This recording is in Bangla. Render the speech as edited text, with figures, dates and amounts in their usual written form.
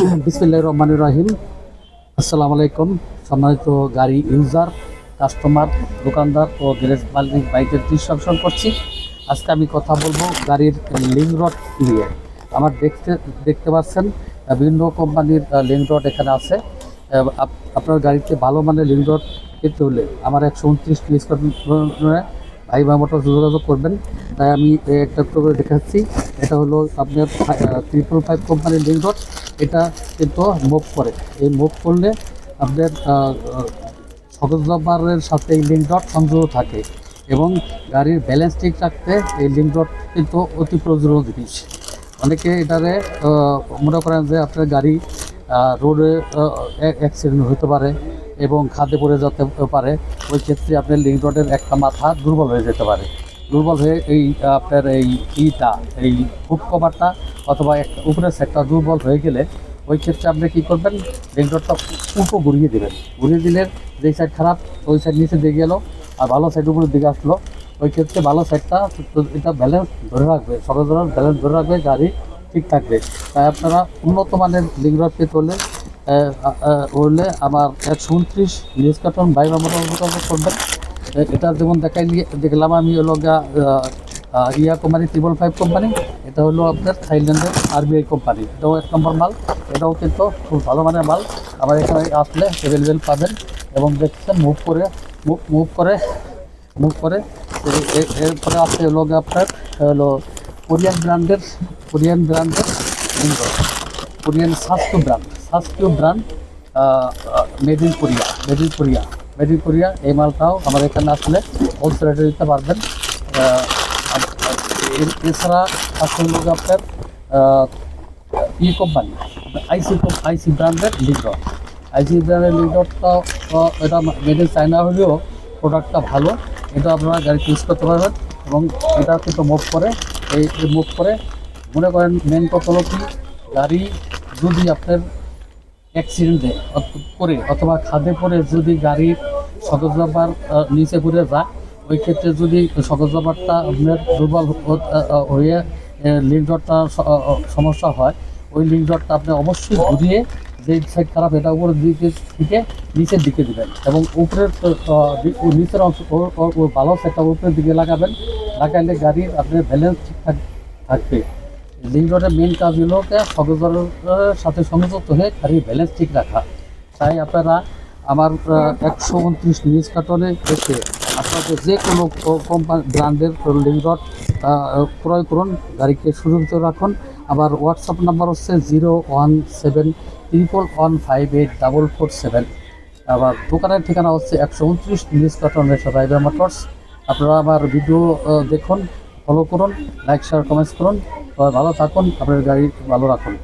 বিসমিল্লাহির রহমানির রহিম। আসসালামু আলাইকুম সম্মানিত গাড়ি ইউজার, কাস্টমার, দোকানদার ও গ্যারেজ মালিক বাইকের দৃশ্যকর্ষণ করছি। আজকে আমি কথা বলবো গাড়ির লিঙ্ক রড নিয়ে। আমার দেখতে পাচ্ছেন বিভিন্ন কোম্পানির লিঙ্ক রড এখানে আছে। আপনার গাড়িতে ভালো মানের লিঙ্ক রড পেতে হলে আমার 129 পিস ভাই মোটর যোগাযোগ করবেন। তাই আমি একটা করে দেখাচ্ছি। এটা হলো আপনার 555 কোম্পানির লিঙ্ক রড। এটা কিন্তু মুভ করে, এই মুভ করলে আপনার সকেজ রাবারের সাথে এই লিঙ্ক রড সংযুক্ত থাকে এবং গাড়ির ব্যালেন্স ঠিক রাখতে এই লিঙ্ক রড কিন্তু অতি প্রয়োজনীয় জিনিস। অনেকে এটারে মনে করেন যে আপনার গাড়ি রোডে অ্যাক্সিডেন্ট হতে পারে এবং খাদে পড়ে যেতে পারে। ওই ক্ষেত্রে আপনার লিঙ্ক রডের একটা মাথা দুর্বল হয়ে যেতে পারে। দুর্বল হয়ে এই আপনার এই এই হুক কভারটা অথবা একটা উপরের সেটটা দুর্বল হয়ে গেলে ওই ক্ষেত্রে আপনি কী করবেন, লিঙ্ক রডটা উল্টো ঘুরিয়ে দেবেন। ঘুরিয়ে দিলে যেই সাইড খারাপ ওই সাইড নিচে দিয়ে গেলো আর ভালো সাইড উপরের দিকে আসলো। ওই ক্ষেত্রে ভালো সাইডটা এটা ব্যালেন্স ধরে রাখবে, সরল ব্যালেন্স ধরে রাখবে, গাড়ি ঠিক থাকবে। তাই আপনারা উন্নত মানের লিঙ্ক রড পেতে হলে আমার 129 নিউজ কার্টন বাইরে মোটর করবেন। এটা যেমন দেখলাম আমি হলো ইয়া কোম্পানি 555 কোম্পানি। এটা হলো আপনার থাইল্যান্ডের আরবিআই কোম্পানি। এটাও 1 নম্বর মাল। এটাও কিন্তু খুব ভালো মানের মাল। আমার এখানে আসলে অ্যাভেলেবেল পাবেন এবং দেখছেন মুভ করে এরপরে আছে হলো আপনার হলো কোরিয়ান ব্র্যান্ডের কোরিয়ান সাস্কিউ ব্র্যান্ড মেড ইন কোরিয়া। এই মালটাও আমার এখানে আসলে হোলসেল রেটে দিতে পারবেন। এছাড়া আসলে আপনার কোম্পানি আইসি ব্র্যান্ডের লিঙ্ক রডটাও এটা মেড ইন চায়না হলেও প্রোডাক্টটা ভালো। এটা আপনারা গাড়ি ইউজ করতে পারবেন এবং এটা কিন্তু মুভ করে মনে করেন মেন কথা হলো কি, গাড়ি যদি আপনার অ্যাক্সিডেন্টে করে অথবা খাদে পড়ে যদি গাড়ির সকেজ রাবার নিচে ঘুরে যায়, ওই ক্ষেত্রে যদি সকেজ রাবারটা আপনার দুর্বল হয়ে লিঙ্ক রডটা সমস্যা হয়, ওই লিঙ্ক রডটা আপনি অবশ্যই ঘুরিয়ে যে সাইড খারাপ এটা উপরের দিকে থেকে নিচের দিকে দেবেন এবং উপরের নিচের অংশ ভালো সাইডটা উপরের দিকে লাগাইলে গাড়ির আপনার ব্যালেন্স ঠিকঠাক থাকবে। লিঙ্ক রডের মেন কাজ হলো সকেজ রাবারের সাথে সংযুক্ত হয়ে গাড়ির ব্যালেন্স ঠিক রাখা। তাই আপনারা আমার 129 নিউজ কার্টনে এসে আপনাদের যে কোনো কোম্পানি ব্র্যান্ডের লিঙ্ক রড ক্রয় করুন, গাড়িকে সুরক্ষিত রাখুন। আমার হোয়াটসঅ্যাপ নাম্বার হচ্ছে 01711158447। আবার দোকানের ঠিকানা হচ্ছে 129 নিউজ কার্টন রাইডার মোটরস। আপনারা আমার ভিডিও দেখুন, ফলো করুন, লাইক শেয়ার কমেন্টস করুন। ভালো থাকুন, আপনার গাড়ি ভালো রাখুন।